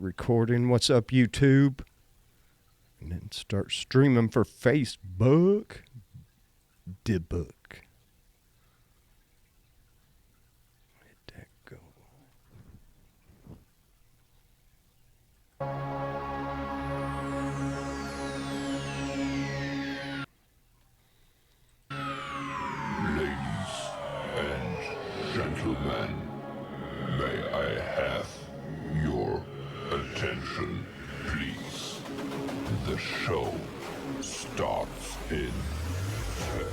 recording. What's up, YouTube? And then start streaming for Facebook. The book. Let that go. Ladies and gentlemen, may I have your attention, please? The show starts in 10,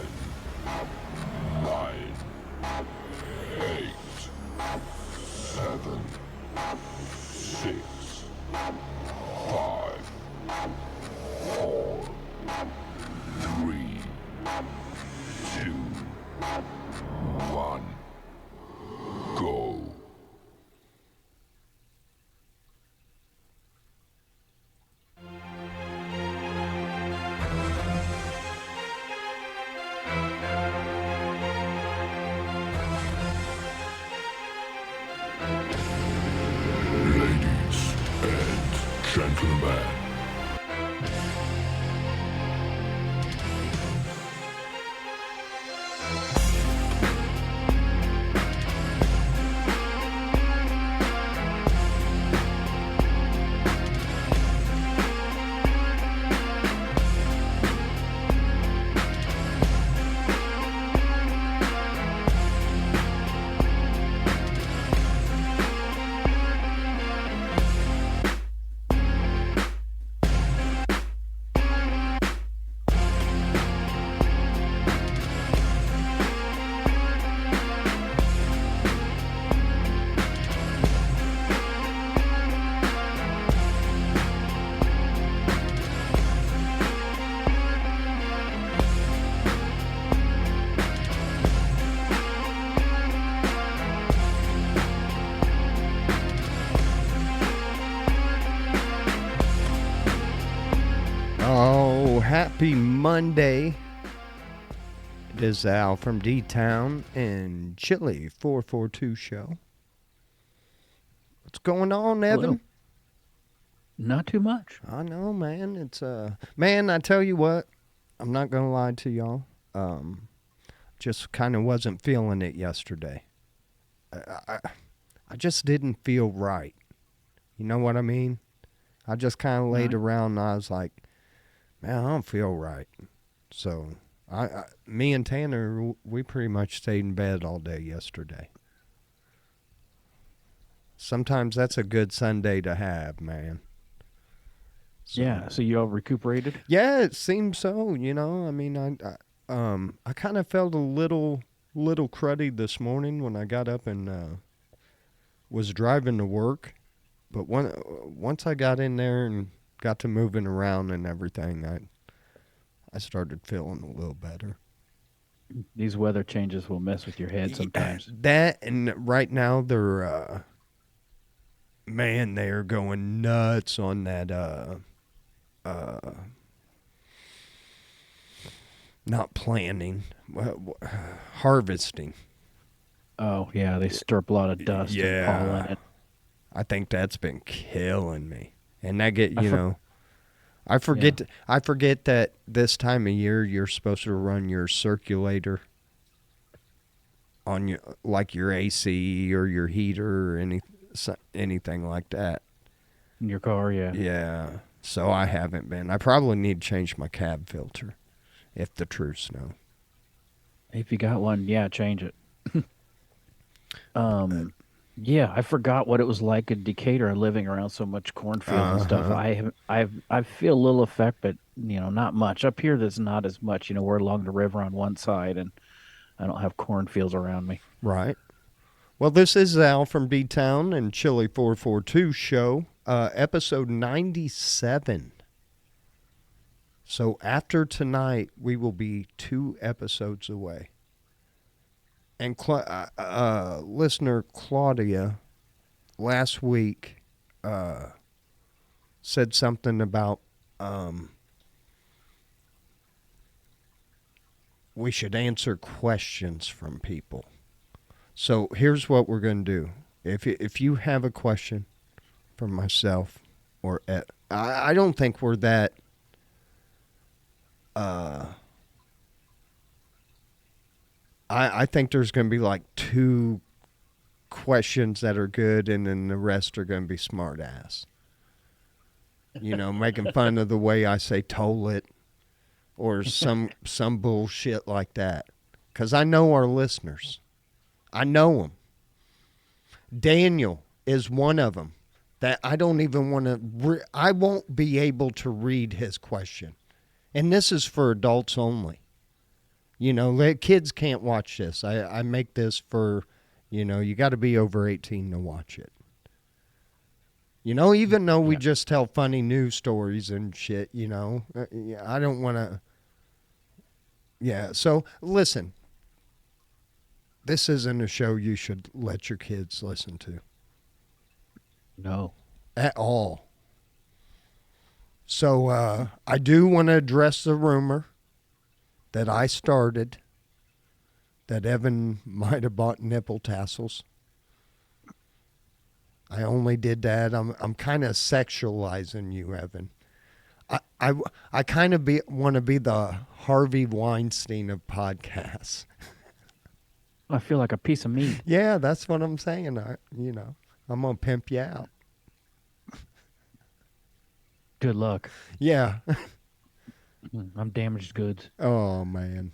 9, 8, 7, 6, 5, 4, 3, 2, 1, go. Ladies and gentlemen, Oh, happy Monday. It is the AlfromDtown&Chili442 Show. What's going on, Evan? Hello. Not too much. I know, man. It's man, I tell you what, I'm not gonna lie to y'all. Just kind of wasn't feeling it yesterday. I just didn't feel right. You know what I mean? I just kind of laid Right. around and I was like, man, I don't feel right. So me and Tanner, we pretty much stayed in bed all day yesterday. Sometimes that's a good Sunday to have, man. So, Yeah. So you all recuperated? yeah, it seems so. You know, I mean, I kind of felt a little cruddy this morning when I got up and was driving to work. But once I got in there and got to moving around and everything, I started feeling a little better. These weather changes will mess with your head sometimes. That and right now they're man, they are going nuts on that not planting, harvesting. Oh yeah, they stir up a lot of dust and pollen. And I think that's been killing me. And I get, I you for- know, I forget that this time of year you're supposed to run your circulator on your your AC or your heater or anything like that. in your car, yeah. Yeah. So I haven't been. I probably need to change my cab filter, if the truth's known. If you got one, yeah, change it. Yeah, I forgot what it was like in Decatur living around so much cornfield and stuff. I feel a little effect, but not much. Up here, there's not as much. We're along the river on one side, and I don't have cornfields around me. Right. Well, this is Al from D-Town and Chili442 Show, episode 97. So after tonight, we will be 2 episodes away. And listener Claudia last week said something about we should answer questions from people. So here's what we're going to do. If you have a question for myself or I don't think we're that. I think there's going to be like two questions that are good, and then the rest are going to be smart ass. Making fun of the way I say toilet or some bullshit like that. Because I know our listeners. I know them. Daniel is one of them that I don't even want to. I won't be able to read his question, and this is for adults only. Kids can't watch this. I make this for, you got to be over 18 to watch it. Even though we just tell funny news stories and shit, I don't want to. Yeah, so listen. This isn't a show you should let your kids listen to. No. At all. So I do want to address the rumor that I started that Evan might have bought nipple tassels. I only did that. I'm kind of sexualizing you, Evan. I kind of want to be the Harvey Weinstein of podcasts. I feel like a piece of meat. Yeah, that's what I'm saying. I'm gonna pimp you out. Good luck. Yeah. I'm damaged goods. Oh man.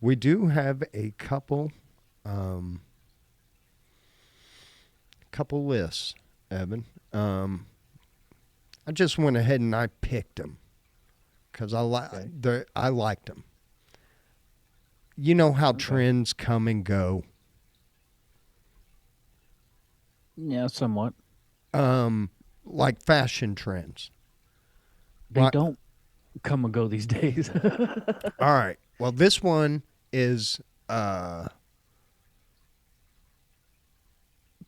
We do have a couple lists, Evan. I just went ahead and I picked them because I liked them. You know how trends come and go. Yeah, somewhat. Like fashion trends. They don't come and go these days. All right. Well, this one is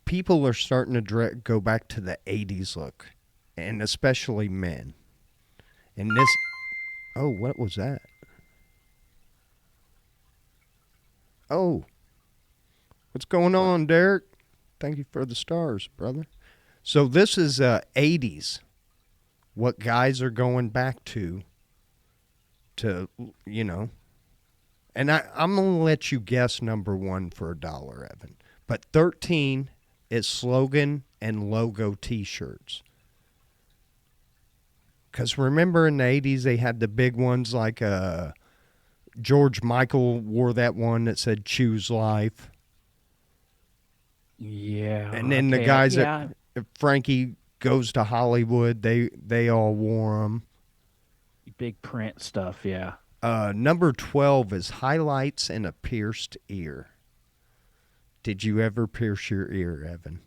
people are starting to go back to the 80s look, and especially men. And this, oh, what was that? Oh, what's going on, Derek? Thank you for the stars, brother. So this is 80s. What guys are going back to, and I'm going to let you guess number one for $1, Evan. But 13 is slogan and logo T-shirts. Because remember in the 80s, they had the big ones like George Michael wore that one that said choose life. Yeah. And then the guys that Frankie Goes to Hollywood, they all wore them. Big print stuff, yeah. Number 12 is highlights and a pierced ear. Did you ever pierce your ear, Evan?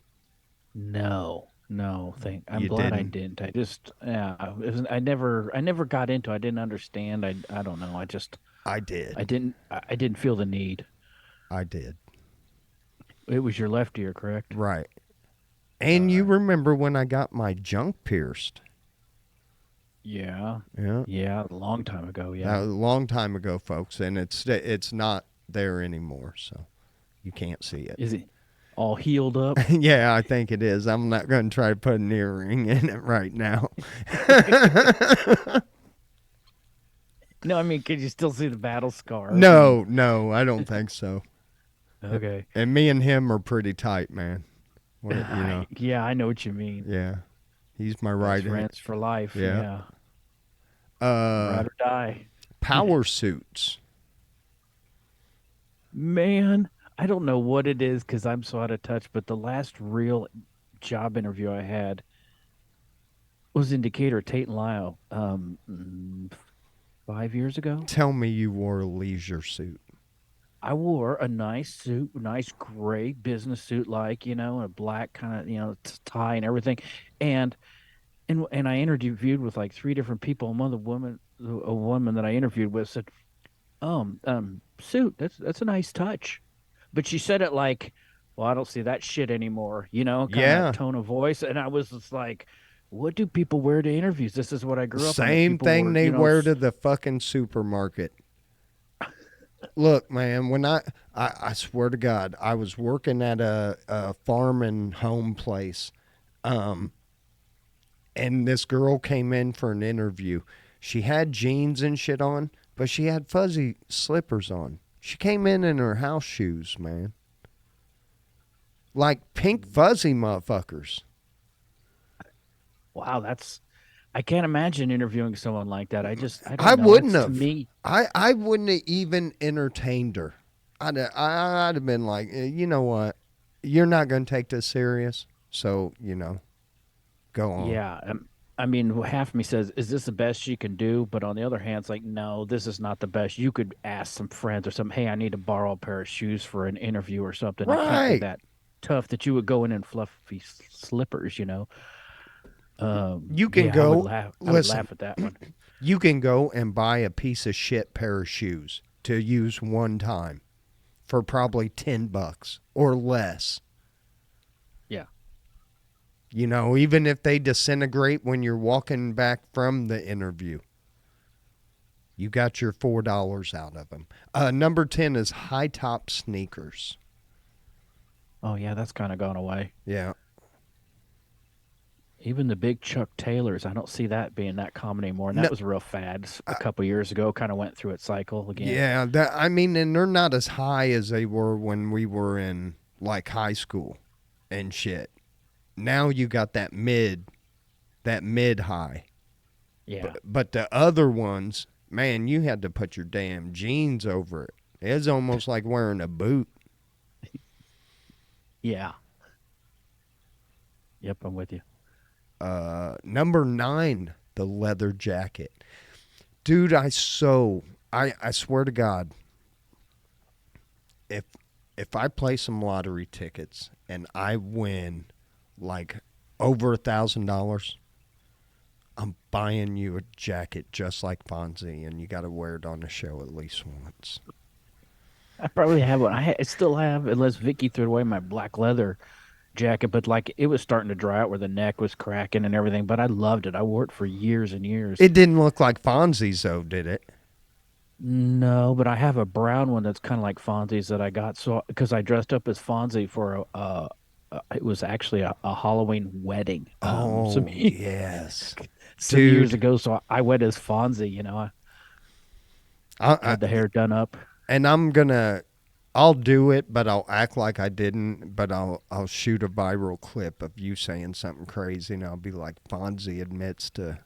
No. I'm glad I didn't. I just, I never got into it. I didn't understand. I don't know. I did. I didn't feel the need. I did. It was your left ear, correct? Right. And you remember when I got my junk pierced? Yeah. Yeah. Yeah, a long time ago, yeah. A long time ago, folks, and it's not there anymore, so you can't see it. Is it all healed up? Yeah, I think it is. I'm not going to try to put an earring in it right now. No, I mean, can you still see the battle scar? No, I don't think so. Okay. And me and him are pretty tight, man. Yeah, I know what you mean. Yeah. He's my right hand. Friends for life. Yeah. Ride or die. Power suits. Man, I don't know what it is because I'm so out of touch, but the last real job interview I had was in Decatur at Tate and Lyle 5 years ago. Tell me you wore a leisure suit. I wore a nice suit, nice gray business suit, like, a black kind of, tie and everything. And I interviewed with like three different people. And one of a woman that I interviewed with said, suit, that's a nice touch. But she said it like, well, I don't see that shit anymore, kind of tone of voice. And I was just like, what do people wear to interviews? This is what I grew up on. Same thing they wear to the fucking supermarket. Look, man, when I swear to God, I was working at a farm and home place, Um, and this girl came in for an interview. She had jeans and shit on, but she had fuzzy slippers on. She came in her house shoes, man. Like pink fuzzy motherfuckers. Wow, I can't imagine interviewing someone like that. I I don't know. wouldn't That's to have. me. I wouldn't have even entertained her. I'd have been like, you know what? You're not going to take this serious. So, go on. Yeah. I mean, half of me says, is this the best she can do? But on the other hand, it's like, no, this is not the best. You could ask some friends or something, hey, I need to borrow a pair of shoes for an interview or something. It can't be Right. that tough that you would go in fluffy slippers, you know? You can Yeah, I would go, laugh. I would listen, laugh at that one. you can go and buy a piece of shit pair of shoes to use one time for probably $10 or less. Yeah. Even if they disintegrate when you're walking back from the interview, you got your $4 out of them. Number 10 is high top sneakers. Oh, yeah, that's kind of gone away. Yeah. Even the big Chuck Taylors, I don't see that being that common anymore. And No, that was a real fad a couple years ago, kind of went through its cycle again. yeah, I mean, and they're not as high as they were when we were in like high school and shit. Now you got that mid high. Yeah. But the other ones, man, you had to put your damn jeans over it. It's almost like wearing a boot. Yeah. Yep, I'm with you. Number 9, the leather jacket. Dude, I swear to God, if I play some lottery tickets and I win like over $1,000, I'm buying you a jacket just like Fonzie, and you got to wear it on the show at least once. I probably have one. I still have, unless Vicky threw away my black leather jacket, but like it was starting to dry out where the neck was cracking and everything. But I loved it. I wore it for years and years. It didn't look like Fonzie's though, did it? No, but I have a brown one that's kind of like Fonzie's that I got. So because I dressed up as Fonzie for it was actually a Halloween wedding. Oh, yes. Some years Dude. ago. So I went as Fonzie. You know, I, I had the hair done up. and I'll do it, but I'll act like I didn't. But I'll shoot a viral clip of you saying something crazy, and I'll be like, Fonzie admits to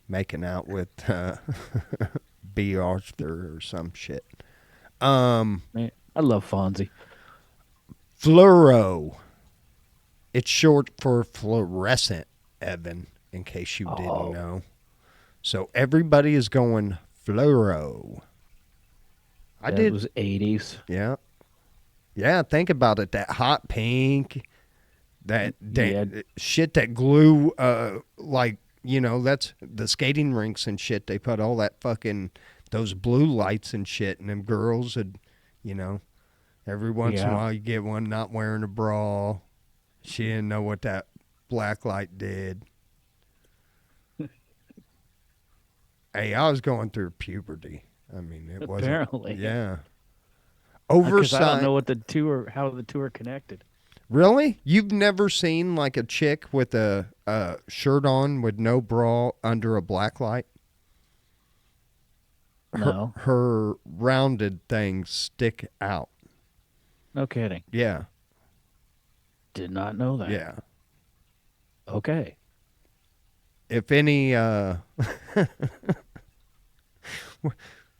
making out with B. Arthur or some shit. Man, I love Fonzie. Fluoro. It's short for fluorescent, Evan, in case you didn't know. So everybody is going fluoro. I did. It was 80s. Yeah. Yeah, think about it. That hot pink, that Yeah. shit that glue, that's the skating rinks and shit. They put all that fucking, those blue lights and shit, and them girls would, every once in a Yeah. while you get one not wearing a bra. She didn't know what that black light did. Hey, I was going through puberty. I mean, it wasn't. Apparently. Yeah. Because I don't Oversight. know how the two are connected. Really? You've never seen like a chick with a shirt on with no bra under a black light? No. Her rounded things stick out. No kidding. Yeah. Did not know that. Yeah. Okay. If any, I'm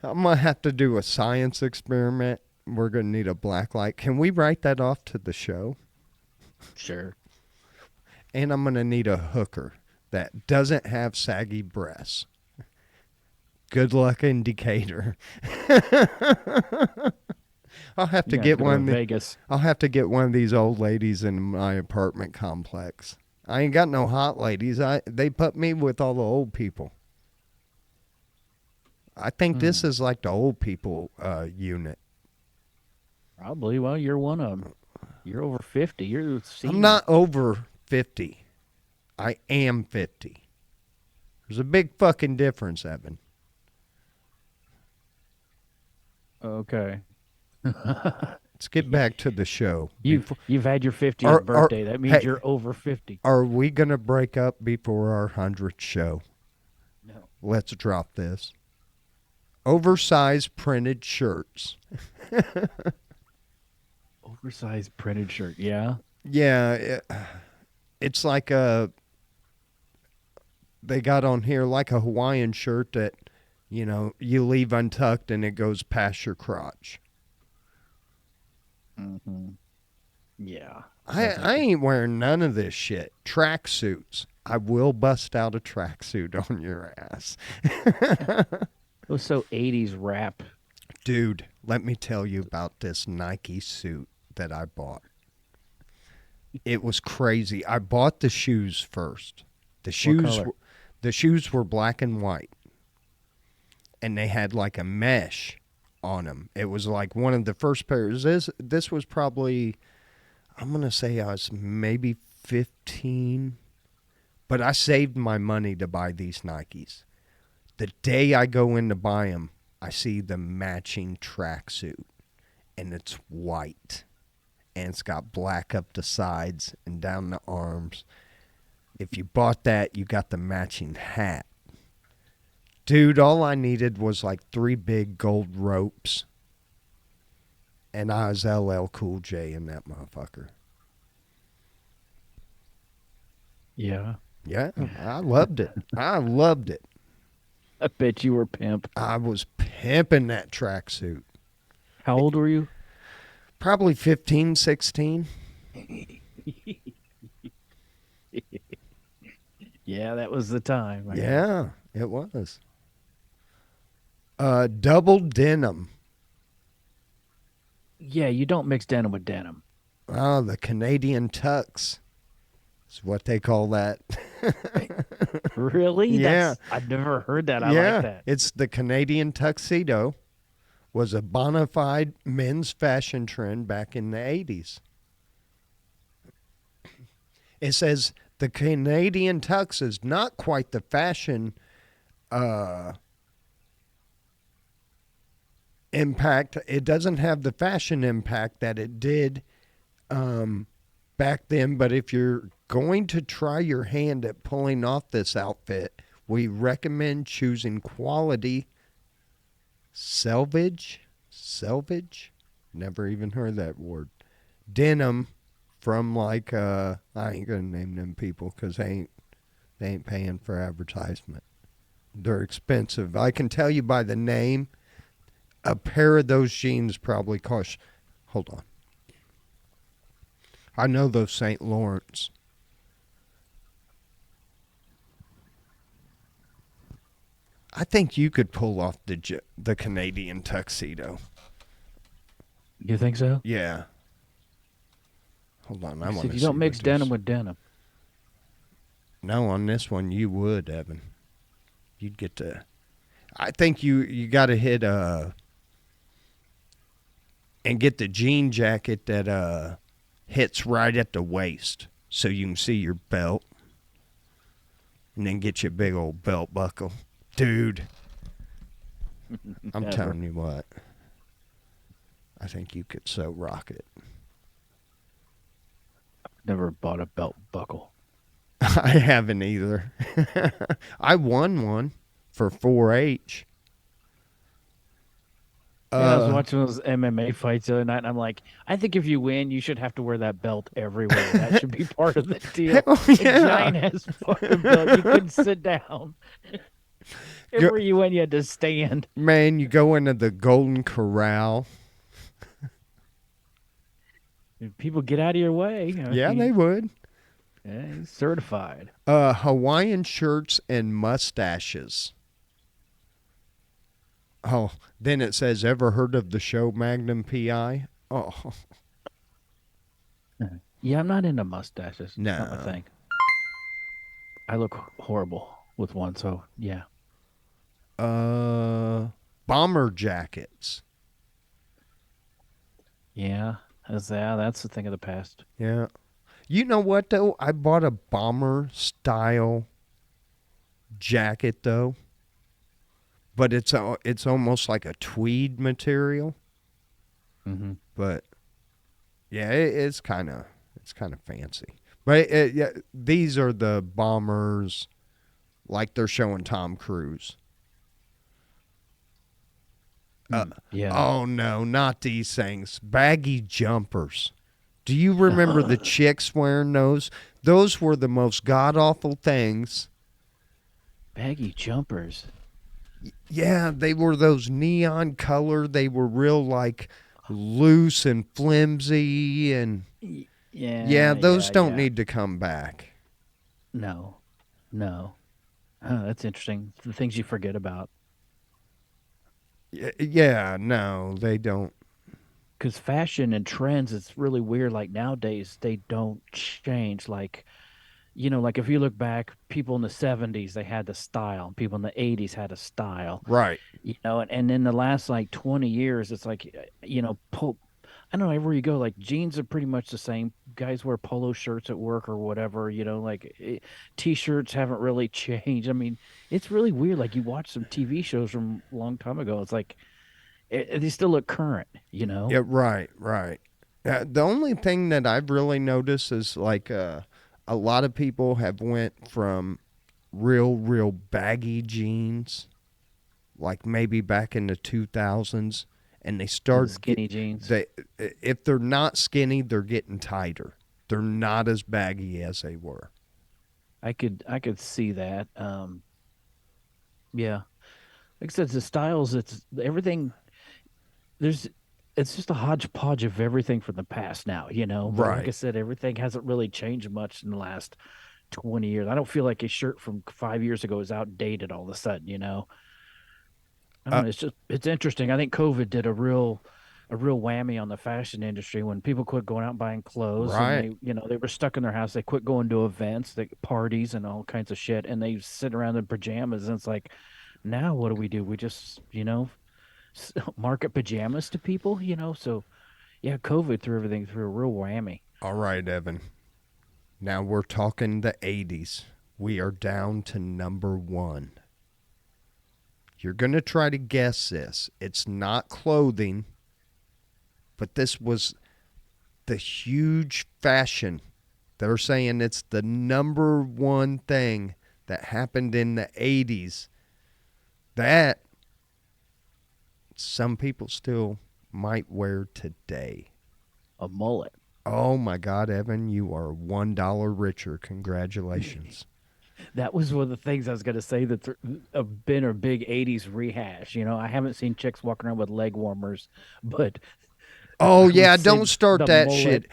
going to have to do a science experiment. We're going to need a black light. Can we write that off to the show? Sure. And I'm going to need a hooker that doesn't have saggy breasts. Good luck in Decatur. I'll have to get one. Vegas. I'll have to get one of these old ladies in my apartment complex. I ain't got no hot ladies. They put me with all the old people. I think this is like the old people unit. Probably. Well, you're one of them. You're over 50. You're the senior. I'm not over 50. I am 50. There's a big fucking difference, Evan. Okay. let's get back to the show. You've had your 50th Are- are- birthday. That means hey, you're over 50. Are we going to break up before our 100th show? No. Let's drop this. Oversized printed shirts. Oversized printed shirt. Yeah. Yeah, it's like they got on here like a Hawaiian shirt that, you leave untucked and it goes past your crotch. Mm-hmm. Yeah. I ain't wearing none of this shit. Track suits. I will bust out a tracksuit on your ass. It was so 80s rap. Dude, let me tell you about this Nike suit that I bought. It was crazy. I bought the shoes first. The shoes were black and white. And they had like a mesh on them. It was like one of the first pairs. This was probably, I'm going to say I was maybe 15. But I saved my money to buy these Nikes. The day I go in to buy them, I see the matching tracksuit. And it's white. And it's got black up the sides and down the arms. If you bought that, you got the matching hat. Dude, all I needed was like 3 big gold ropes. And I was LL Cool J in that motherfucker. Yeah. Yeah, I loved it. I loved it. I bet you were pimp. I was pimping that tracksuit. How old were you? Probably 15, 16. Yeah, that was the time. Yeah, it was. Double denim. Yeah, you don't mix denim with denim. Oh, the Canadian tux. Is what they call that. Really? Yeah. I've never heard that. I Yeah, like that. it's the Canadian tuxedo. Was a bona fide men's fashion trend back in the 80s. It says the Canadian tux is not quite the fashion impact. It doesn't have the fashion impact that it did back then. But if you're going to try your hand at pulling off this outfit, we recommend choosing quality selvage. Never even heard that word. Denim from like I ain't gonna name them people because they ain't paying for advertisement. They're expensive. I can tell you by the name. A pair of those jeans probably cost. Hold on. I know those St. Lawrence. I think you could pull off the Canadian tuxedo. You think so? Yeah. Hold on, I want to. If you don't mix denim with denim. No, on this one you would, Evan. You'd get to. I think you got to hit and get the jean jacket that hits right at the waist, so you can see your belt, and then get you a big old belt buckle, dude. I'm telling you what. I think you could so rock it. Never bought a belt buckle. I haven't either. I won one for 4-H. I was watching those MMA fights the other night, and I'm like, I think if you win, you should have to wear that belt everywhere. That should be part of the deal. Hell yeah. A giant ass fucking belt. You couldn't sit down. Everywhere you went, you had to stand. Man, you go into the Golden Corral. People get out of your way. Yeah, they would. Yeah, he's certified. Hawaiian shirts and mustaches. Oh, then it says, ever heard of the show Magnum P.I.? Oh. Yeah, I'm not into mustaches. No. Not my thing. I look horrible with one, so yeah. Bomber jackets. Yeah, that's the thing of the past. Yeah. You know what, though? I bought a bomber-style jacket, though. But it's almost like a tweed material. Mm-hmm. But Yeah, it's kind of fancy. But yeah, these are the bombers like they're showing Tom Cruise. Yeah. Oh no, not these things. Baggy jumpers. Do you remember the chicks wearing those? Those were the most god awful things. Baggy jumpers. Yeah, they were those neon color. They were real like loose and flimsy and yeah, Yeah, those yeah, don't yeah. need to come back. No, no. That's interesting. The things you forget about. Yeah, no, they don't. Because fashion and trends, it's really weird. Like nowadays, they don't change. Like, like if you look back, people in the 70s, they had the style. People in the 80s had a style, Right. and in the last like 20 years, it's like, I don't know, everywhere you go, like jeans are pretty much the same. Guys wear polo shirts at work or whatever, t-shirts haven't really changed. I mean, it's really weird. Like you watch some TV shows from a long time ago. It's like they still look current. Yeah, right, right. The only thing that I've really noticed is like a lot of people have went from real baggy jeans, like maybe back in the 2000s, and they To the start get skinny jeans. they if they're not skinny, they're getting tighter. They're not as baggy as they were. I could see that. Yeah. Like I said, the styles, it's everything. There's it's just a hodgepodge of everything from the past now. But like I Right. said, everything hasn't really changed much in the last 20 years. I don't feel like a shirt from 5 years ago is outdated all of a sudden. I don't Uh, know. It's interesting. I think COVID did a real whammy on the fashion industry when people quit going out and buying clothes and right. they were stuck in their house. They quit going to events, parties and all kinds of shit, and they sit around in pajamas. And it's like, now what do? We just, market pajamas to people. So yeah, COVID threw everything through a real whammy. All right, Evan. Now we're talking the 80s. We are down to number 1. You're going to try to guess this. It's not clothing, but this was the huge fashion. They're saying it's the number 1 thing that happened in the 80s that some people still might wear today. A mullet. Oh my God, Evan, you are $1 richer. Congratulations. That was one of the things I was going to say that's been a big 80s rehash. I haven't seen chicks walking around with leg warmers, but Oh I would yeah, say don't start the that mullet.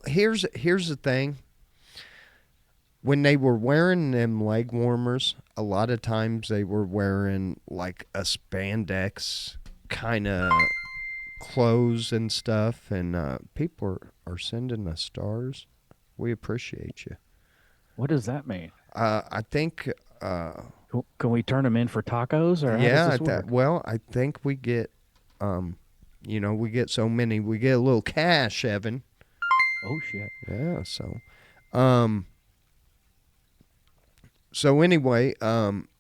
shit. Here's the thing. When they were wearing them leg warmers, a lot of times they were wearing like a spandex kind of clothes and stuff, and people are sending us stars. We appreciate you. What does that mean? I think, Can we turn them in for tacos, or how does yeah. this work? Well, I think we get, we get so many, we get a little cash, Evan. Oh shit. Yeah. Um, so anyway,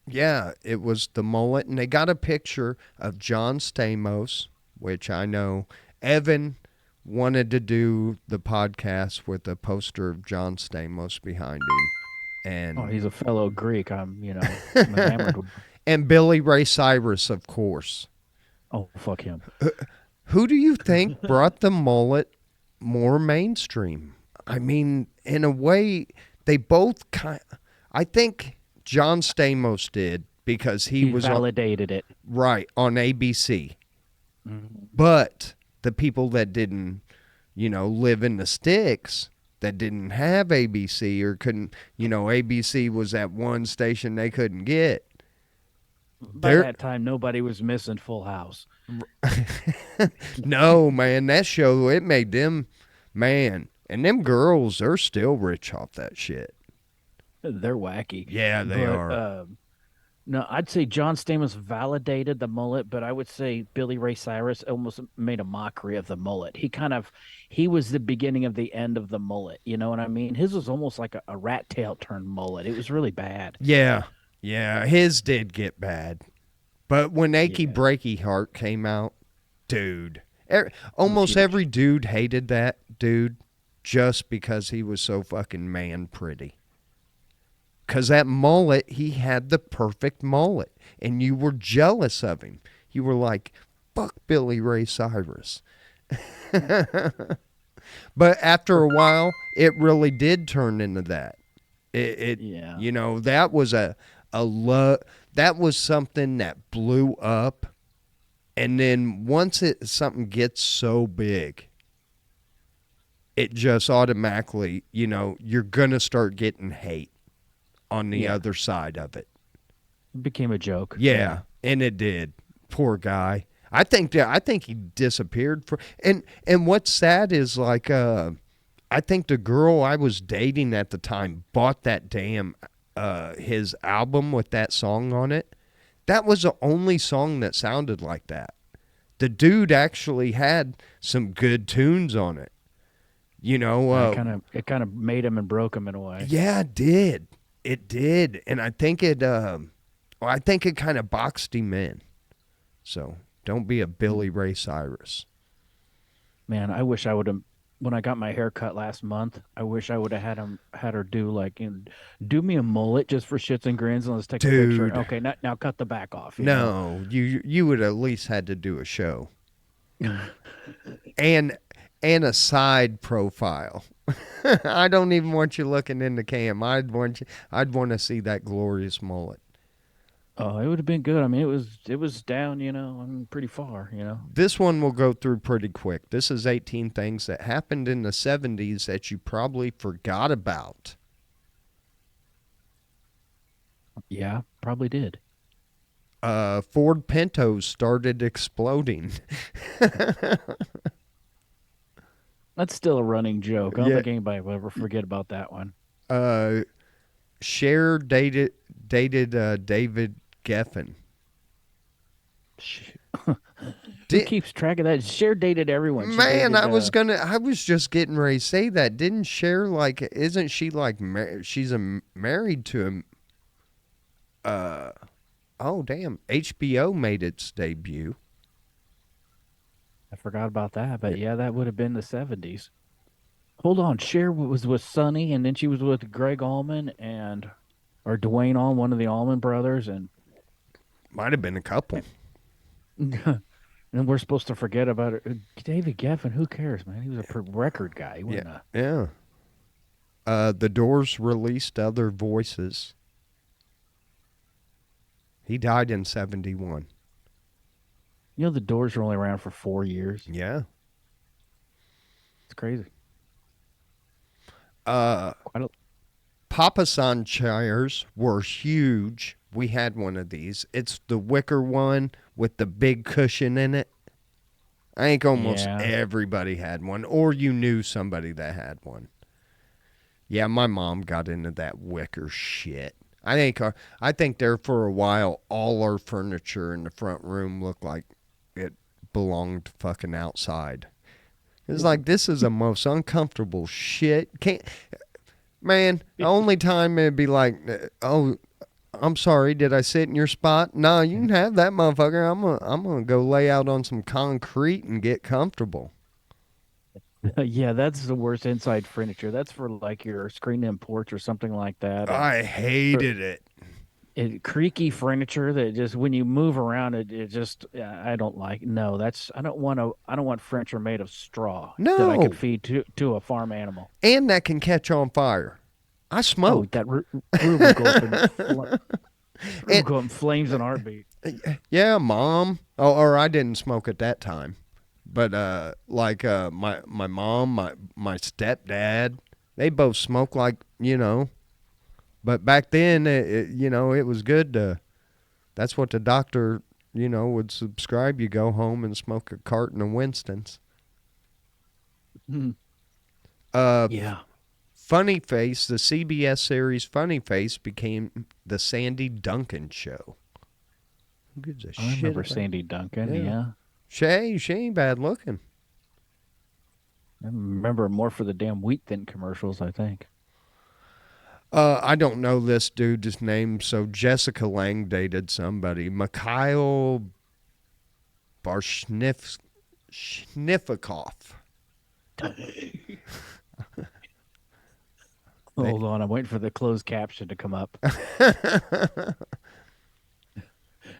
yeah, it was the mullet, and they got a picture of John Stamos, which I know Evan wanted to do the podcast with a poster of John Stamos behind him, Oh, and he's a fellow Greek. I'm enamored with him. and Billy Ray Cyrus, of course. Oh, fuck him. Who do you think brought the mullet more mainstream? I mean, in a way, they both kind. I think John Stamos did because he He was on, validated it. right on ABC. Mhm. But the people that didn't, live in the sticks, that didn't have ABC or couldn't, ABC was at one station they couldn't get. By They're that time, nobody was missing Full House. no man, that show it made them man, and them girls are still rich off that shit. They're wacky. Yeah, they But are. no, I'd say John Stamos validated the mullet, but I would say Billy Ray Cyrus almost made a mockery of the mullet. He was the beginning of the end of the mullet. You know what I mean? His was almost like a rat tail turned mullet. It was really bad. Yeah, yeah, his did get bad. But when Achy Yeah. Breaky Heart came out, dude, Almost huge. every dude hated that dude just because he was so fucking man pretty. Because that mullet, he had the perfect mullet. And you were jealous of him. You were like, fuck Billy Ray Cyrus. But after a while, it really did turn into that. It Yeah. you know, that was that was something that blew up. And then once something gets so big, it just automatically, you know, you're going to start getting hate on the Yeah. other side of it. It became a joke. Yeah, and it did. Poor guy. I think he disappeared for and what's sad is like I think the girl I was dating at the time bought that damn his album with that song on it. That was the only song that sounded like that. The dude actually had some good tunes on it. You know, It kind of made him and broke him in a way. yeah, it did. It did, and I think it kind of boxed him in. So don't be a Billy Ray Cyrus. Man, I wish I would have. When I got my hair cut last month, I wish I would have had her do like, do me a mullet just for shits and grins, and let's take a picture. Dude, Okay, now cut the back off. no, you would at least had to do a show and a side profile. I don't even want you looking in the cam. I'd want to see that glorious mullet. Oh, it would have been good. I mean, it was down, I mean, pretty far. This one will go through pretty quick. This is 18 things that happened in the 70s that you probably forgot about. Yeah, probably did. Ford Pintos started exploding. That's still a running joke. I don't Yeah. think anybody will ever forget about that one. Cher dated David Geffen. Who keeps track of that? Cher dated everyone. She Man, dated, I was just getting ready to say that. Didn't Cher isn't she like she's married to him? Oh damn, HBO made its debut. I forgot about that, but yeah, that would have been the 70s. Hold on, Cher was with Sonny, and then she was with Greg Allman or Dwayne Allman, one of the Allman brothers, and Might have been a couple. and we're supposed to forget about it. David Geffen, who cares, man? He was a record guy. He wasn't Yeah. The Doors released Other Voices. He died in 71. the Doors were only around for 4 years. Yeah. It's crazy. Papa San chairs were huge. We had one of these. It's the wicker one with the big cushion in it. I think almost everybody had one, or you knew somebody that had one. Yeah, my mom got into that wicker shit. I think there for a while, all our furniture in the front room looked like it belonged fucking outside. It's like, this is the most uncomfortable shit. Man, the only time it'd be like, oh, I'm sorry, did I sit in your spot? No, you can have that motherfucker. I'm gonna go lay out on some concrete and get comfortable. Yeah, that's the worst inside furniture. That's for like your screen-in porch or something like that. I hated it. Creaky furniture that just when you move around it just I don't like. No, I don't want furniture made of straw that I No. could feed to a farm animal. And that can catch on fire. I Oh, smoke. that room will go up in go up in flames in a heartbeat. Yeah, Mom. Oh, or I didn't smoke at that time. But my mom, my stepdad, they both smoke But back then, it was good to. That's what the doctor, would subscribe. You go home and smoke a carton of Winston's. Yeah. Funny Face, the CBS series Funny Face became the Sandy Duncan show. Who gives a I shit remember about Sandy Duncan. Yeah. Yeah. She ain't bad looking. I remember more for the damn Wheat Thin commercials, I think. I don't know this dude's name, so Jessica Lange dated somebody. Mikhail Barshnevsky. Schnifikoff. Hold on, I'm waiting for the closed caption to come up.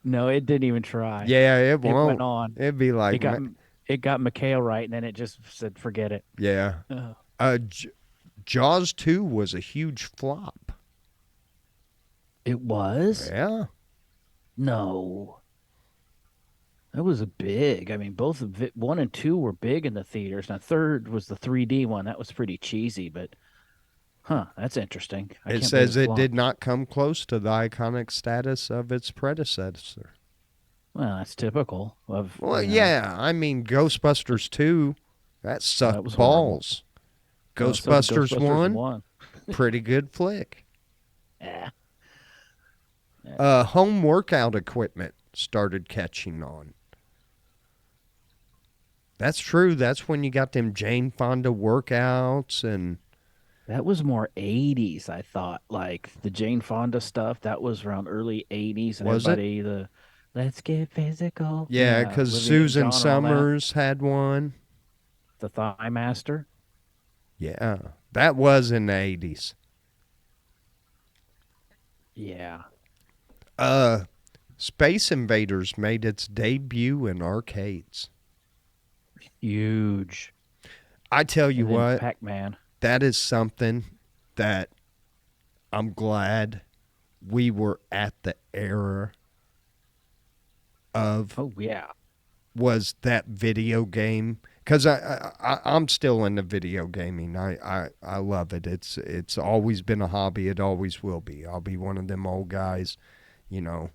No, it didn't even try. Yeah, it It went won't. on. It'd be It like, got it got McHale right, and then it just said, "Forget it." yeah. Oh. Jaws 2 was a huge flop. It was? Yeah. No, that was a big. I mean, both of it, one and two were big in the theaters. Now, third was the 3D one. That was pretty cheesy, but that's interesting. I It can't believe says it it did flopped. not come close to the iconic status of its predecessor. Well, that's typical of Well, yeah. I mean, Ghostbusters 2, that well, that sucked was horrible. balls. Well, so did Ghostbusters Ghostbusters 1, one. pretty good flick. Yeah. Home workout equipment started catching on. That's true. That's when you got them Jane Fonda workouts and That was more 80s, I thought. Like the Jane Fonda stuff, that was around early 80s, and was it? everybody, the let's get physical. Yeah, Yeah, because Olivia Susan Newton-John and all that. Summers had one. The Thigh Master. Yeah, that was in the 80s. Yeah. Uh, Space Invaders made its debut in arcades. Huge. I tell you And then what, Pac-Man. that is something that I'm glad we were at the era of, Oh, yeah. was that video game, because I'm still into video gaming. I love it. It's always been a hobby. It always will be. I'll be one of them old guys, you know,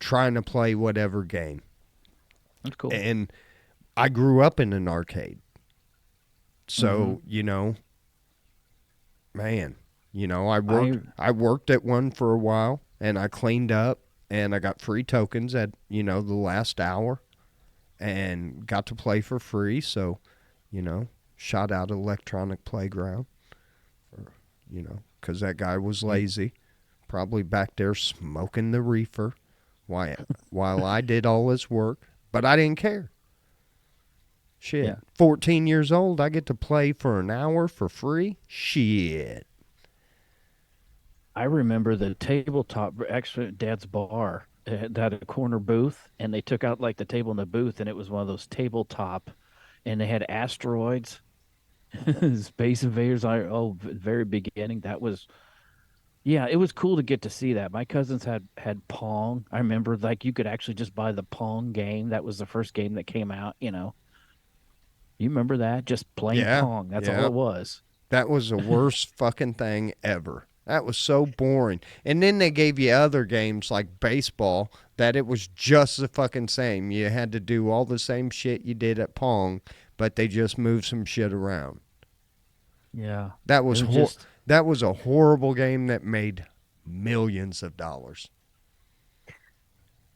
trying to play whatever game. That's cool. And I grew up in an arcade. So, man, I worked at one for a while, and I cleaned up, and I got free tokens at, the last hour, and got to play for free. So, shot out Electronic Playground, for, because that guy was lazy, probably back there smoking the reefer while I did all his work, but I didn't care. Shit. Yeah. 14 years old, I get to play for an hour for free? Shit. I remember the tabletop, actually, at Dad's bar. It had a corner booth, and they took out like the table in the booth, and it was one of those tabletop, and they had asteroids, Space Invaders. Very beginning. That was, yeah, it was cool to get to see that. My cousins had Pong. I remember like you could actually just buy the Pong game. That was the first game that came out. You remember that? Just plain Yeah. Pong. That's Yeah. all it was. That was the worst fucking thing ever. That was so boring. And then they gave you other games like baseball that it was just the fucking same. You had to do all the same shit you did at Pong, but they just moved some shit around. Yeah. That was It was just that was a horrible game that made millions of dollars.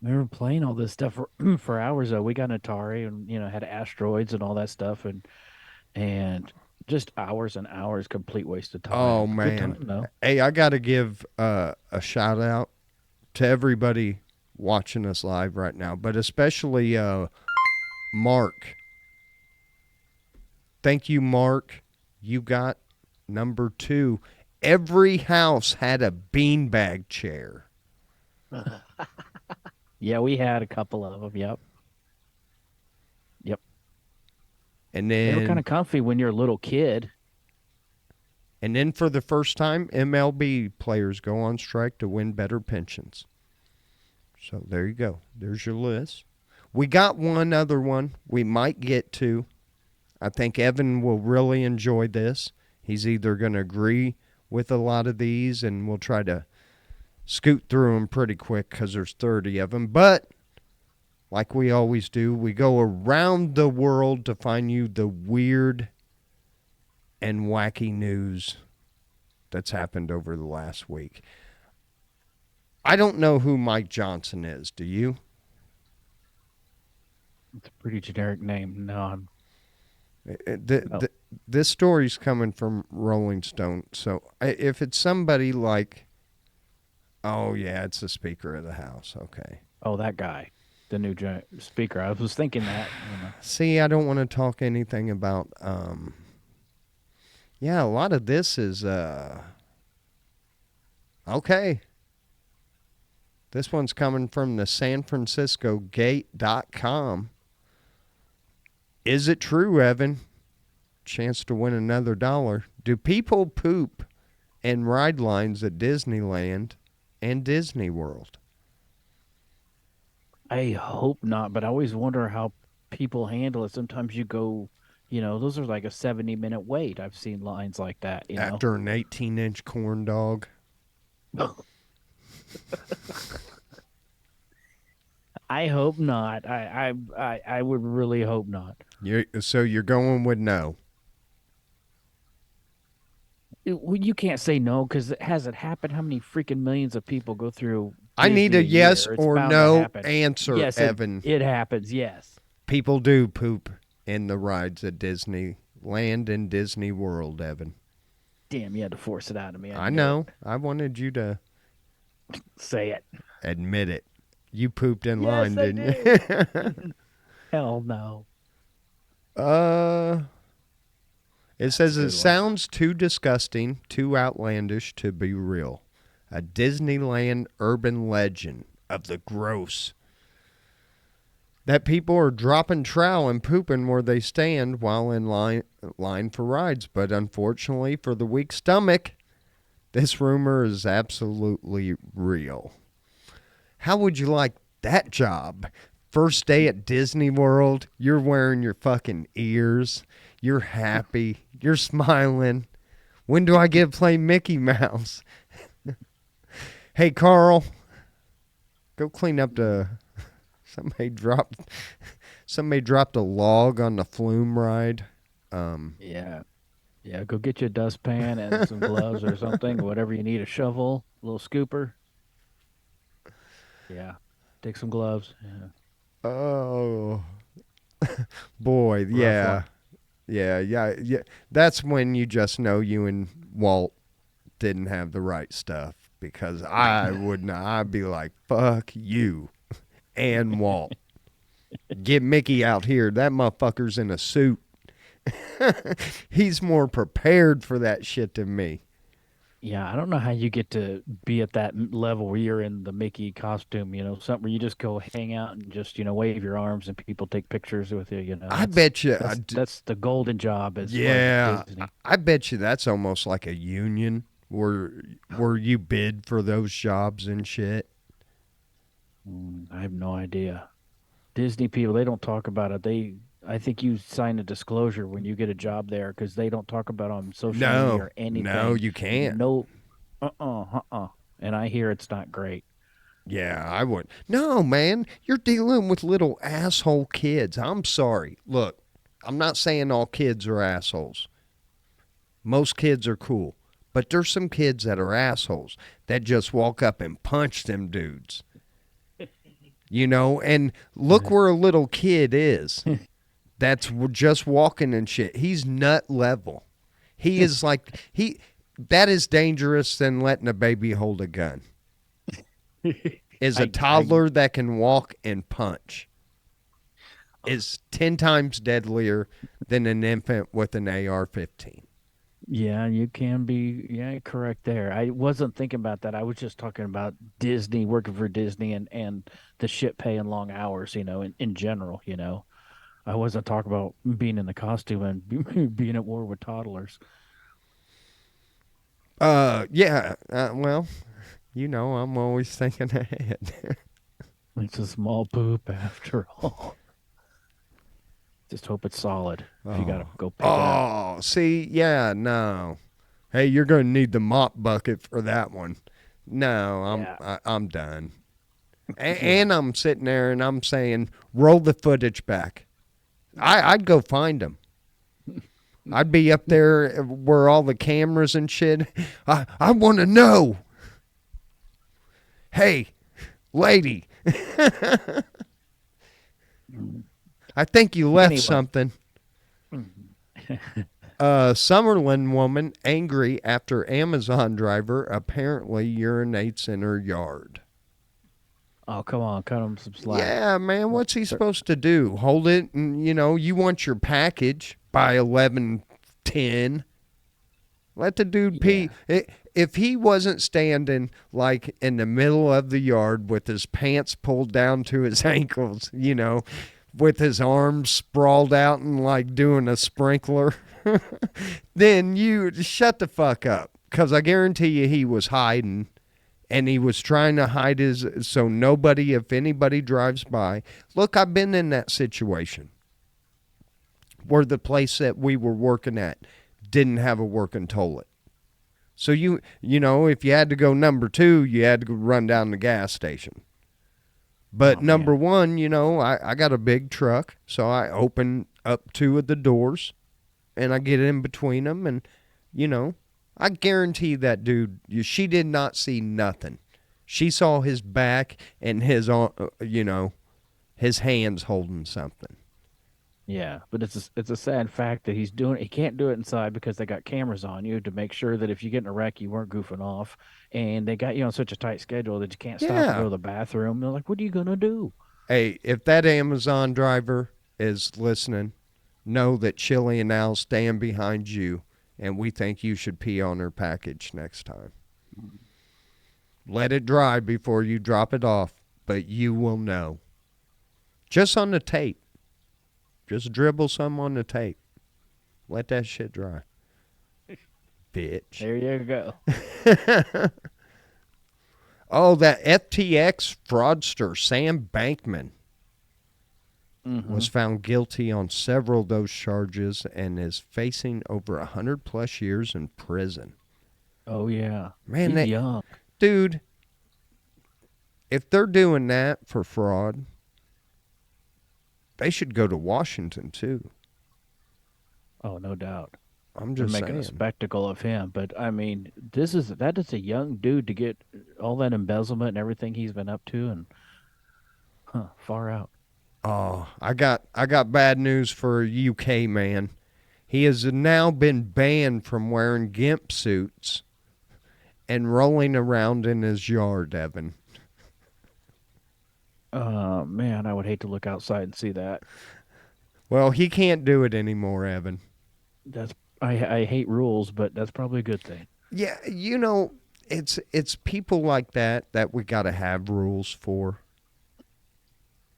We were playing all this stuff for, for hours though. We got an Atari and had asteroids and all that stuff and just hours and hours, complete waste of Oh time. Good man. time though. Hey, I got to give a shout out to everybody watching us live right now, but especially Mark. Thank you, Mark. You got number 2. Every house had a beanbag chair. Yeah, we had a couple of them. Yep. Yep. And They were kind then of comfy when you're a little kid. for the first time, MLB players go on strike to win better pensions. So there you go. There's your list. We got one other one we might get to. I think Evan will really enjoy this. He's either going to agree with a lot of these, and we'll try to scoot through them pretty quick because there's 30 of them. But like we always do, we go around the world to find you the weird and wacky news that's happened over the last week. I don't know who Mike Johnson is. Do you? It's a pretty generic name. No, Oh. This story's coming from Rolling Stone. So if it's somebody like, oh, yeah, it's the Speaker of the House. Okay. oh, that guy. the new speaker. I was thinking that, See, I don't want to talk anything about. Yeah, a lot of this is okay. This one's coming from the San Francisco Gate.com. Is it true, Evan? Chance to win another $1. Do people poop in ride lines at Disneyland and Disney World? I hope not, but I always wonder how people handle it. Sometimes you go, those are like a 70-minute wait. I've seen lines like that. After an 18-inch corn dog? I hope not. I would really hope not. So you're going with no? Well, you can't say no because has it happened? How many freaking millions of people go through I need Disney a a yes year? It's or bound to no happen. answer, Yes, Evan. it happens. Yes. People do poop in the rides at Disneyland and Disney World, Evan. Damn, you had to force it out of me. I know. I wanted you to Say it. admit it. You pooped in Yes, line, I didn't you? Hell no. It That's says a it good one. sounds too disgusting, too outlandish to be real. A Disneyland urban legend of the gross. That people are dropping trowel and pooping where they stand while in line for rides. But unfortunately for the weak stomach, this rumor is absolutely real. How would you like that job? First day at Disney World, you're wearing your fucking ears. You're happy. You're smiling. When do I get to play Mickey Mouse? Hey, Carl, go clean up the... Somebody dropped a log on the flume ride. Yeah. Yeah, go get you a dustpan and some gloves or something, whatever you need, a shovel, a little scooper. Yeah. Take some gloves. Yeah. Oh, boy, Rough yeah. one. Yeah. That's when you just know you and Walt didn't have the right stuff because I would not. I'd be like, fuck you and Walt. Get Mickey out here. That motherfucker's in a suit. He's more prepared for that shit than me. Yeah, I don't know how you get to be at that level where you're in the Mickey costume, something where you just go hang out and just, wave your arms and people take pictures with you. I That's bet you. that's the golden job as far as Yeah, Disney. I bet you that's almost like a union where you bid for those jobs and shit. I have no idea. Disney people, they don't talk about it. I think you sign a disclosure when you get a job there because they don't talk about it on social media No, or no, anything. you can't. No, And I hear it's not great. Yeah, I would. No, man, you're dealing with little asshole kids. I'm sorry. Look, I'm not saying all kids are assholes. Most kids are cool. But there's some kids that are assholes that just walk up and punch them dudes. And look where a little kid is. That's just walking and shit. He's nut level. He is that is dangerous than letting a baby hold a gun. Is a toddler that can walk and punch is 10 times deadlier than an infant with an AR-15. Yeah, you can be correct there. I wasn't thinking about that. I was just talking about Disney, working for Disney and the shit paying long hours, in general. I wasn't talking about being in the costume and being at war with toddlers. Yeah. Well, I'm always thinking ahead. It's a small poop after all. Just hope it's solid. If you gotta go pick it up. Oh, see, yeah, no. Hey, you're gonna need the mop bucket for that one. No, I'm done. And I'm sitting there and I'm saying, roll the footage back. I'd go find them. I'd be up there where all the cameras and shit. I want to know. Hey, lady. I think you left something. Summerlin woman angry after Amazon driver apparently urinates in her yard. Oh, come on, cut him some slack. Yeah, man, what's he They're- supposed to do? Hold it and, you want your package by 11:10. Let the dude pee. Yeah. If he wasn't standing like in the middle of the yard with his pants pulled down to his ankles, with his arms sprawled out and like doing a sprinkler, then you shut the fuck up. Because I guarantee you he was hiding and he was trying to hide his, so nobody, if anybody drives by. Look, I've been in that situation where the place that we were working at didn't have a working toilet. So if you had to go number 2, you had to go run down the gas station. But Oh number man. 1, I got a big truck, so I open up 2 of the doors and I get in between them, and I guarantee that dude, she did not see nothing. She saw his back and his hands holding something. Yeah, but it's a sad fact that he can't do it inside because they got cameras on you to make sure that if you get in a wreck you weren't goofing off, and they got you on such a tight schedule that you can't stop and go Yeah. to the bathroom. They're like, what are you gonna do? Hey, if that Amazon driver is listening, know that Chili and Al stand behind you, and we think you should pee on her package next time. Let it dry before you drop it off, but you will know. Just on the tape. Just dribble some on the tape. Let that shit dry. Bitch. There you go. Oh, that FTX fraudster, Sam Bankman, Hmm. was found guilty on several of those charges and is facing over 100 plus years in prison. Oh yeah, Man, he's young. dude, if they're doing that for fraud, they should go to Washington too. Oh, no doubt. I'm They're just making a saying. spectacle of him, but I mean, that is a young dude to get all that embezzlement and everything he's been up to, and far out. Oh, I got bad news for a UK man. He has now been banned from wearing gimp suits and rolling around in his yard, Evan. Man, I would hate to look outside and see that. Well, he can't do it anymore, Evan. That's I hate rules, but that's probably a good thing. Yeah, it's people like that we got to have rules for.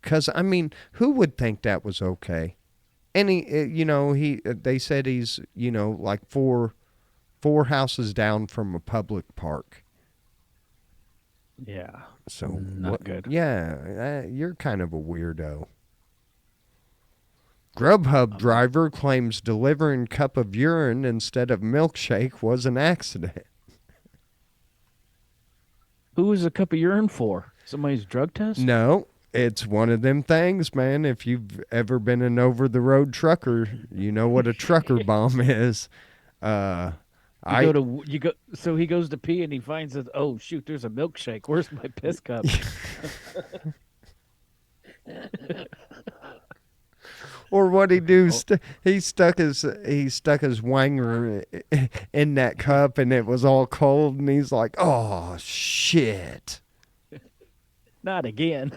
Cuz I mean, who would think that was okay? Any they said he's, like four houses down from a public park. Yeah, So not good. Yeah, you're kind of a weirdo. Grubhub driver claims delivering cup of urine instead of milkshake was an accident. Who is a cup of urine for? Somebody's drug test? No, it's one of them things, man. If you've ever been an over-the-road trucker, you know what a trucker bomb is. Uh, You go to you go. So he goes to pee and he finds that. Oh shoot! There's a milkshake. Where's my piss cup? Or what he do? He stuck his wanger in that cup, and it was all cold. And he's like, "Oh shit! Not again.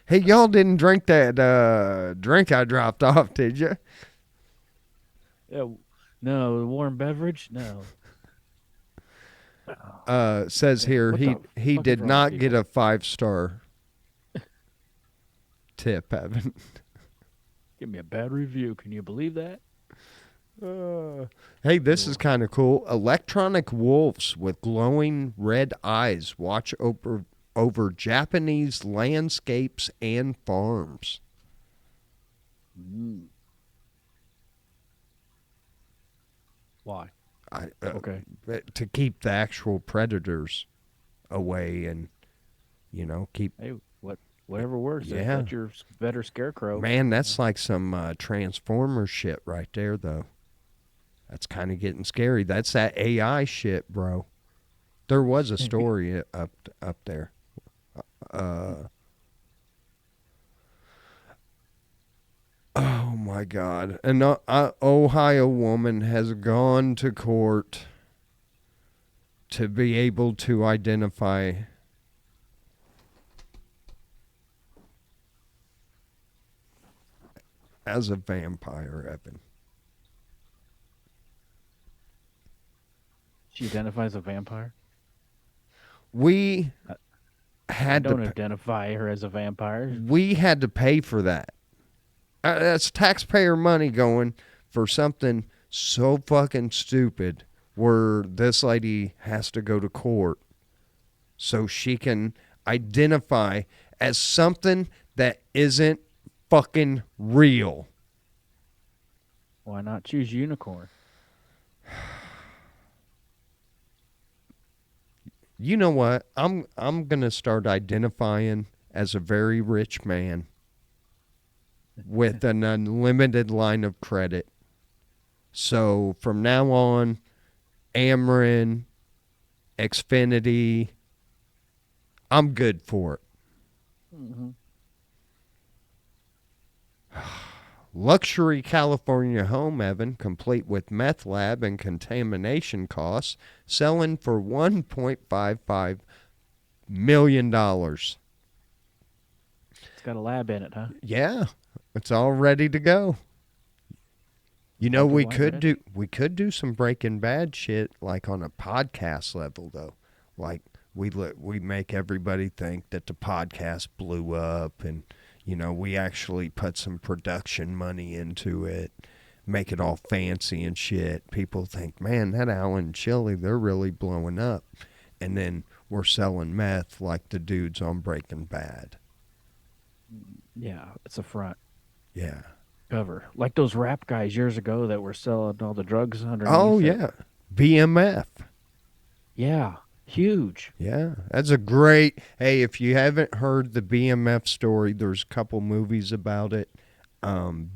Hey, y'all didn't drink that drink I dropped off, did you?" Yeah, no warm beverage. No. Says here What he the he fuck is did wrong with not get people? a 5-star tip, Evan. Give me a bad review. Can you believe that? Hey, this is kind of cool. Electronic wolves with glowing red eyes watch over Japanese landscapes and farms. Mm. Why? Okay. To keep the actual predators away and keep. Hey, whatever works. Yeah. Yeah. That's your better scarecrow. Man, that's like some Transformer shit right there, though. That's kind of getting scary. That's that AI shit, bro. There was a story up there. Oh my God! An Ohio woman has gone to court to be able to identify as a vampire, Evan. She identifies as a vampire. We I, I had to don't identify her as a vampire. we had to pay for that. That's taxpayer money going for something so fucking stupid where this lady has to go to court so she can identify as something that isn't fucking real. Why not choose unicorn? You know what? I'm going to start identifying as a very rich man with an unlimited line of credit. So from now on, Ameren, Xfinity, I'm good for it. Mm-hmm. Luxury California home, Evan, complete with meth lab and contamination costs, selling for $1.55 million. It's got a lab in it, huh? Yeah, it's all ready to go. You know, Black and white ready? we could do some Breaking Bad shit like on a podcast level though. Like we make everybody think that the podcast blew up, and you know, we actually put some production money into it, make it all fancy and shit. People think, "Man, that Alan Chili, they're really blowing up." And then we're selling meth like the dudes on Breaking Bad. Yeah, it's a front Yeah. cover. Like those rap guys years ago that were selling all the drugs Oh underneath it. yeah. BMF. Yeah, huge. Yeah, that's a great. Hey, if you haven't heard the BMF story, there's a couple movies about it.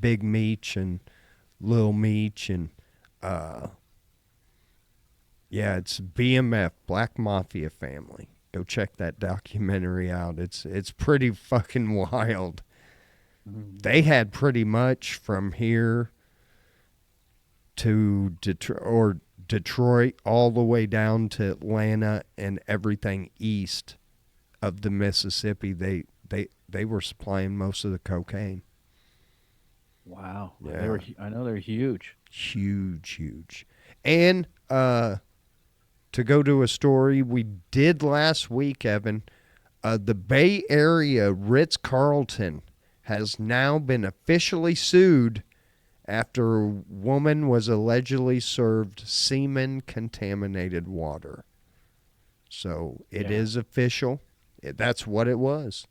Big Meech and Lil Meech, and yeah, it's BMF, Black Mafia Family. Go check that documentary out. It's pretty fucking wild. They had pretty much from here to Detroit all the way down to Atlanta and everything east of the Mississippi. They were supplying most of the cocaine. Wow. Yeah. They were. I know they're huge. Huge. And to go to a story we did last week, Evan, the Bay Area Ritz-Carlton has now been officially sued after a woman was allegedly served semen-contaminated water. So it is official. That's what it was.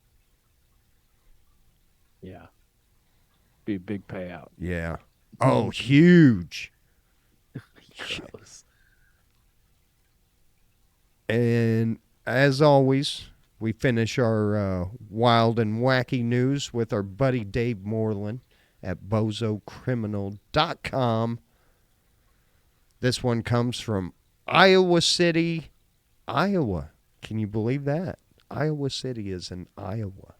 Yeah. Be a big payout. Yeah. Oh, huge. Gross. And as always, we finish our wild and wacky news with our buddy Dave Moreland at bozocriminal.com. This one comes from Iowa City, Iowa. Can you believe that? Iowa City is in Iowa,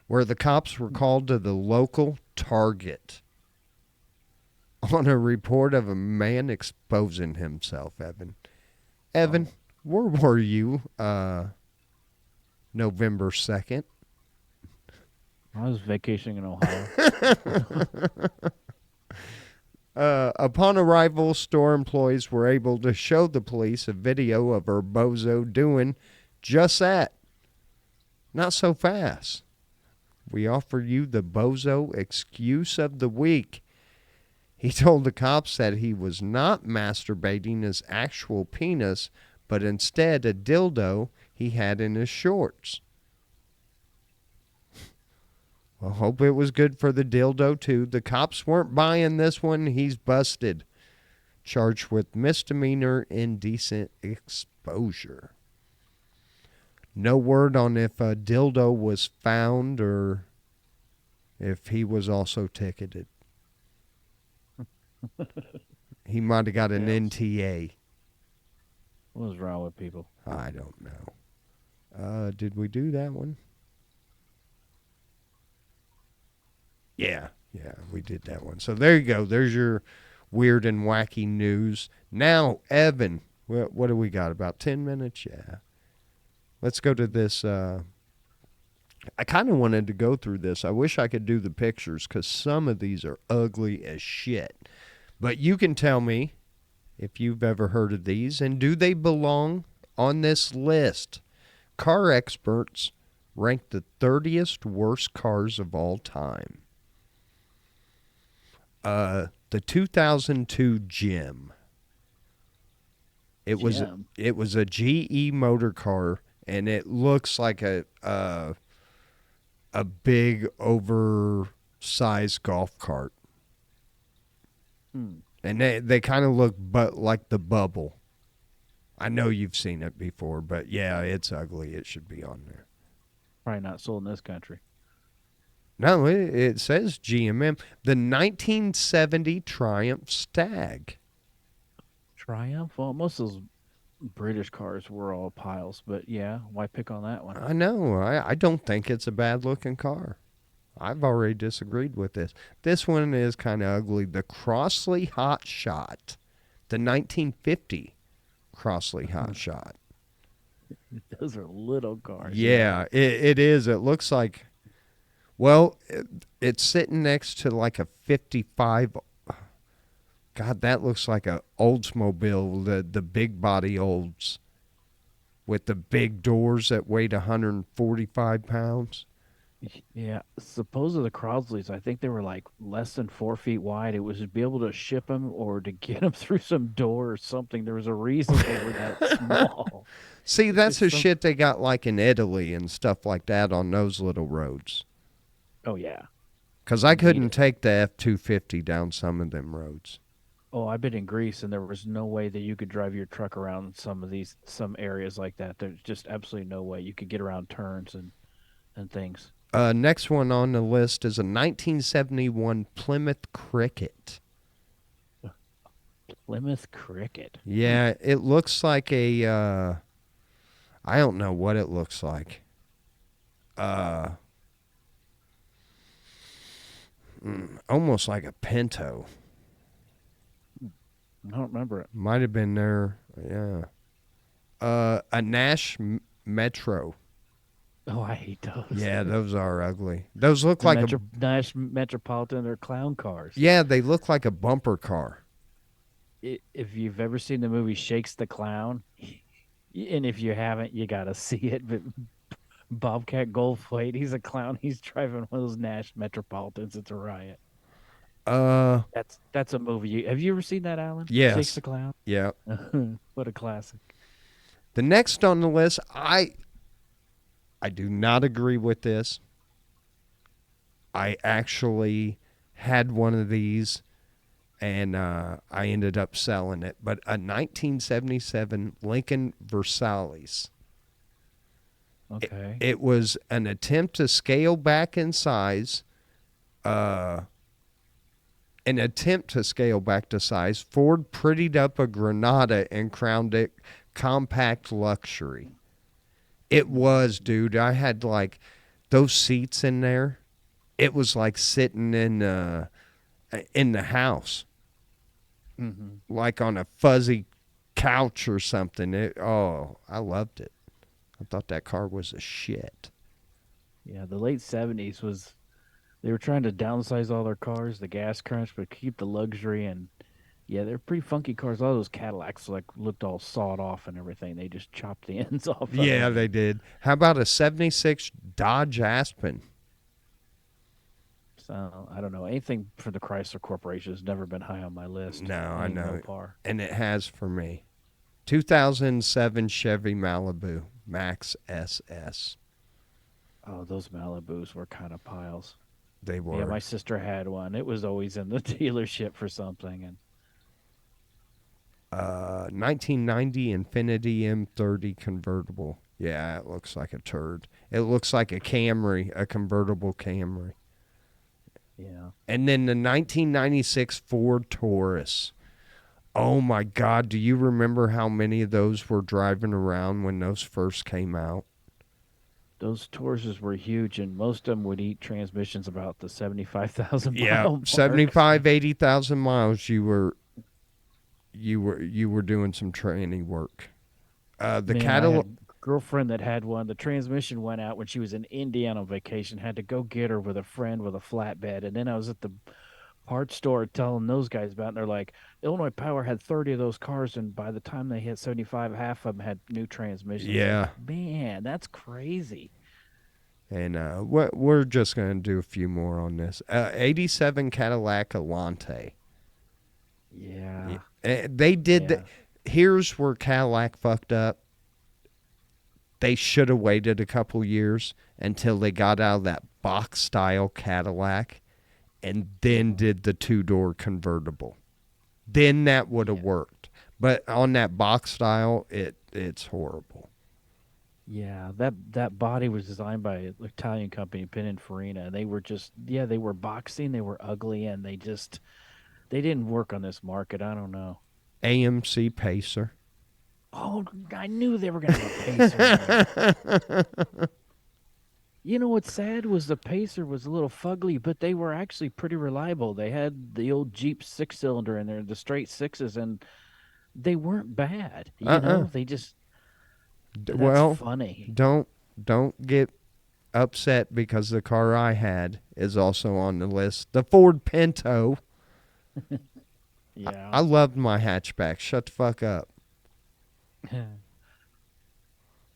where the cops were called to the local Target on a report of a man exposing himself, Evan. Evan, where were you November 2nd? I was vacationing in Ohio. Upon arrival, store employees were able to show the police a video of our bozo doing just that. Not so fast. We offer you the bozo excuse of the week. He told the cops that he was not masturbating his actual penis, but instead a dildo he had in his shorts. Well, hope it was good for the dildo, too. The cops weren't buying this one. He's busted. Charged with misdemeanor indecent exposure. No word on if a dildo was found or if he was also ticketed. He might have got an NTA. What was wrong with people? I don't know. Did we do that one? Yeah, we did that one. So there you go. There's your weird and wacky news. Now, Evan, what do we got? About 10 minutes? Yeah. Let's go to this I kind of wanted to go through this. I wish I could do the pictures because some of these are ugly as shit. But you can tell me if you've ever heard of these and do they belong on this list? Car experts rank the 30th worst cars of all time. The 2002 Gem. It was Jim. it was a GE motor car, and it looks like a big oversized golf cart. Hmm. And they kind of look but like the Bubble. I know you've seen it before, but yeah, it's ugly. It should be on there. Probably not sold in this country. No, it says GMM. The 1970 Triumph Stag. Triumph. Well, most of those British cars were all piles, but yeah, why pick on that one? I know. I don't think it's a bad looking car. I've already disagreed with this. This one is kind of ugly. The Crossley Hot Shot. The 1950 Crossley Hot Shot. Those are little cars. Yeah, it is. It looks like, well, it's sitting next to like a 55. God, that looks like a Oldsmobile, the big body Olds with the big doors that weighed 145 pounds. Yeah, supposedly the Crosley's, I think they were like less than 4 feet wide. It was to be able to ship them or to get them through some door or something. There was a reason they were that small. See, that's It's the some. shit they got like in Italy and stuff like that on those little roads. Oh yeah, Because I you need couldn't it. take the F-250 down some of them roads. Oh, I've been in Greece and there was no way that you could drive your truck around some areas like that. There's just absolutely no way you could get around turns and things. Next one on the list is a 1971 Plymouth Cricket. Plymouth Cricket. Yeah, it looks like a, I don't know what it looks like. Almost like a Pinto. I don't remember it. Might have been there. Yeah. A Nash Metro. Oh, I hate those. Yeah, those are ugly. Those look The like Nash Metropolitan, they're clown cars. yeah, they look like a bumper car. If you've ever seen the movie Shakes the Clown, and if you haven't, you gotta see it. But Bobcat Goldthwait, he's a clown. He's driving one of those Nash Metropolitans. It's a riot. Uh, That's a movie. Have you ever seen that, Alan? Shakes yes. the Clown. Yeah. What a classic. The next on the list, I do not agree with this. I actually had one of these and I ended up selling it. But a 1977 Lincoln Versailles. Okay. It was an attempt to scale back in size, an attempt to scale back to size. Ford prettied up a Granada and crowned it compact luxury. It was, dude. I had like those seats in there. It was like sitting in the house, Hmm. like on a fuzzy couch or something. I loved it. I thought that car was a shit. Yeah, the late '70s was they were trying to downsize all their cars, the gas crunch, but keep the luxury. And yeah, they're pretty funky cars. All those Cadillacs like looked all sawed off and everything. They just chopped the ends off of Yeah, them. they did. How about a 76 Dodge Aspen? So I don't know. Anything for the Chrysler Corporation has never been high on my list. No, I Ain't know. no par. And it has for me. 2007 Chevy Malibu Max SS. Oh, those Malibus were kind of piles. They Yeah, were. my sister had one. It was always in the dealership for something, and 1990 Infiniti M30 convertible. Yeah, it looks like a turd. It looks like a Camry, a convertible Camry. yeah, And then the 1996 Ford Taurus. Oh my God, do you remember how many of those were driving around when those first came out? those Tauruses were huge, and most of them would eat transmissions about the 75,000 Yeah, mile mark. 75, 80,000 miles you were doing some tranny work. The Man, I Cadillac had girlfriend that had one. The transmission went out when she was in Indiana on vacation. Had to go get her with a friend with a flatbed, and then I was at the parts store telling those guys about it. And they're like, Illinois Power had 30 of those cars, and by the time they hit 75, half of them had new transmissions. Like, Yeah. man, that's crazy. And we're just going to do a few more on this. 87 Cadillac Alante. Yeah. They did Yeah. here's where Cadillac fucked up. They should have waited a couple years until they got out of that box style Cadillac and then did the two-door convertible. Then that would have worked. But on that box style, it's horrible. Yeah, that body was designed by an Italian company, Pininfarina. And they were just, yeah, they were boxing, they were ugly, and they didn't work on this market. I don't know. AMC Pacer. Oh, I knew they were going to have a Pacer in there. You know what's sad was the Pacer was a little fugly, but they were actually pretty reliable. They had the old Jeep 6-cylinder in there, the straight sixes, and they weren't bad. They just that's Well, funny. don't get upset because the car I had is also on the list. The Ford Pinto. Yeah. I loved my hatchback. Shut the fuck up.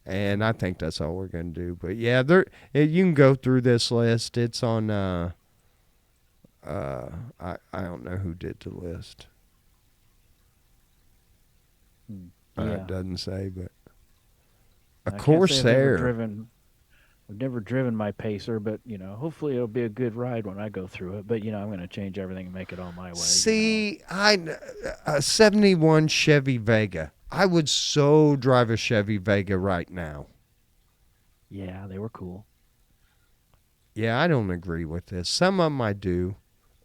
And I think that's all we're gonna do. But yeah, you can go through this list. It's on. I don't know who did the list. Yeah. It doesn't say, but I a can't say Corsair. I've never driven my Pacer, but hopefully it'll be a good ride when I go through it. But I'm going to change everything and make it all my way. See, a 71 Chevy Vega. I would so drive a Chevy Vega right now. Yeah, they were cool. Yeah, I don't agree with this. Some of them I do.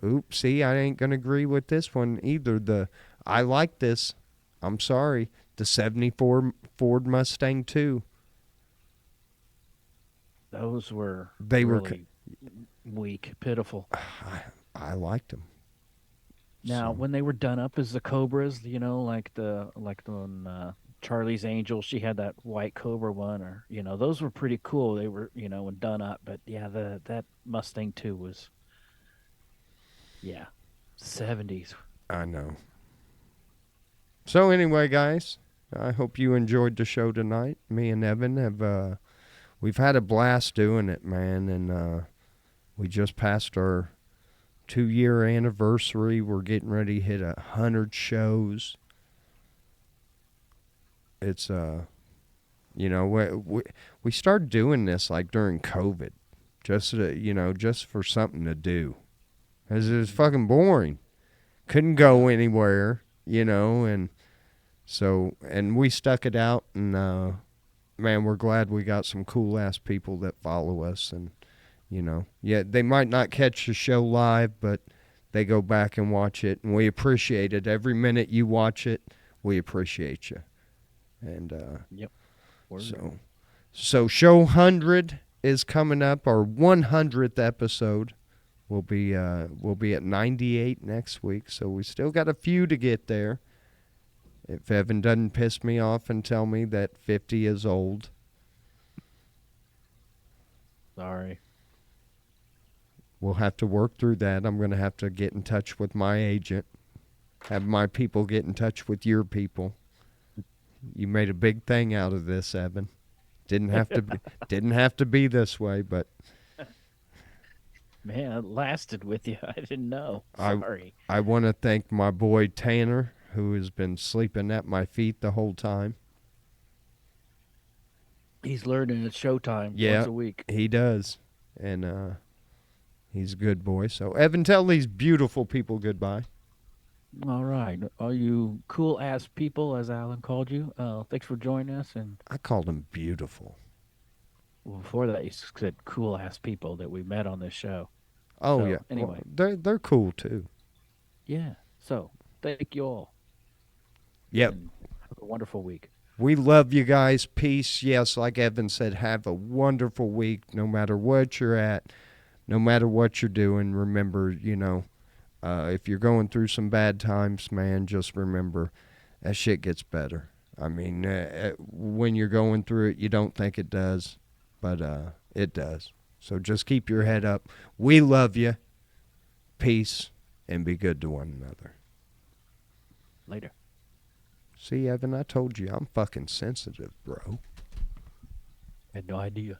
Oops, see, I ain't going to agree with this one either. I like this. I'm sorry. The 74 Ford Mustang 2. Those were They were really weak, pitiful. I liked them. Now, So, when they were done up as the Cobras, like the one Charlie's Angel, she had that white Cobra one, or those were pretty cool. They were when done up, but yeah, that Mustang 2 was, yeah, 70s. I know. So anyway, guys, I hope you enjoyed the show tonight. Me and Evan have we've had a blast doing it, man, and we just passed our 2-year anniversary. We're getting ready to hit 100 shows. It's we started doing this like during COVID, just just for something to do, cause it was fucking boring. Couldn't go anywhere, and so we stuck it out, and man, we're glad we got some cool ass people that follow us, and yeah, they might not catch the show live, but they go back and watch it, and we appreciate it. Every minute you watch it, we appreciate you. And Yep. so show 100 is coming up. Our 100th episode will be at 98 next week. So we still got a few to get there. If Evan doesn't piss me off and tell me that 50 is old. Sorry. We'll have to work through that. I'm going to have to get in touch with my agent. Have my people get in touch with your people. You made a big thing out of this, Evan. Didn't have to be this way, but Man, it lasted with you. I didn't know. Sorry. I want to thank my boy Tanner, who has been sleeping at my feet the whole time. He's learning it's showtime once a week. He does. And he's a good boy. So, Evan, tell these beautiful people goodbye. All right. All you cool ass people, as Alan called you, thanks for joining us. And I called them beautiful. before that, you said cool ass people that we met on this show. Oh, So, yeah. anyway. Well, they're cool, too. Yeah. So thank you all. Yep. And have a wonderful week. We love you guys. Peace. Yes, like Evan said, have a wonderful week no matter what you're at, no matter what you're doing. Remember, if you're going through some bad times, man, just remember that shit gets better. I mean, when you're going through it, you don't think it does, but it does. So just keep your head up. We love you. Peace, and be good to one another. Later. See, Evan, I told you I'm fucking sensitive, bro. Had no idea.